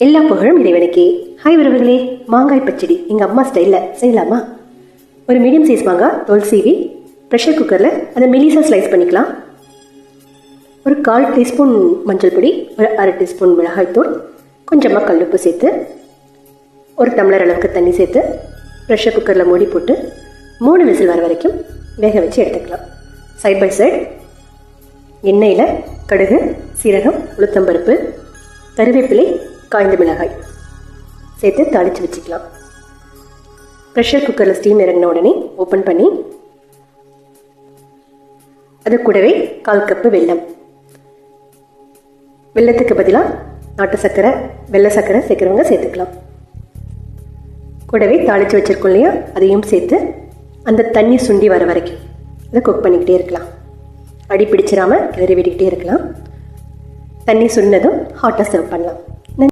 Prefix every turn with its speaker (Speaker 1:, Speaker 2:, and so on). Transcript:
Speaker 1: எல்லா புகழும் இறைவனுக்கே. ஹாய் உறவுகளே, மாங்காய் பச்சடி எங்கள் அம்மா ஸ்டைலில் செய்யலாமா? ஒரு மீடியம் சைஸ் மாங்காய் தோல் சீவி ப்ரெஷர் குக்கரில் அதை மெலிசாக ஸ்லைஸ் பண்ணிக்கலாம். ஒரு 1/4 டீஸ்பூன் மஞ்சள் பொடி, ஒரு 1/2 டீஸ்பூன் மிளகாய்த்தூள், கொஞ்சமாக கல்லுப்பு சேர்த்து 1 டம்ளர் அளவுக்கு தண்ணி சேர்த்து ப்ரெஷர் குக்கரில் மூடி போட்டு 3 விசில் வர வரைக்கும் வேக வச்சு எடுத்துக்கலாம். சைட் பை சைட் எண்ணெயில் கடுகு, சீரகம், உளுத்தம்பருப்பு, கருவேப்பிலை, காய்ந்த மிளகாய் சேர்த்து தாளித்து வச்சுக்கலாம். ப்ரெஷர் குக்கரில் ஸ்டீம் இறங்கின உடனே ஓப்பன் பண்ணி அது கூடவே 1/4 கப்பு வெல்லம், வெல்லத்துக்கு பதிலாக நாட்டு சர்க்கரை, வெள்ளை சர்க்கரை சேர்க்குறவங்க சேர்த்துக்கலாம். கூடவே தாளித்து வச்சுருக்கோம் இல்லையா, அதையும் சேர்த்து அந்த தண்ணி சுண்டி வர வரைக்கும் அதை குக் பண்ணிக்கிட்டே இருக்கலாம். அடி பிடிச்சிடாமல் கிளறி விட்டுக்கிட்டே இருக்கலாம். தண்ணி சுண்டதும் ஹாட்டாக சர்வ் பண்ணலாம்.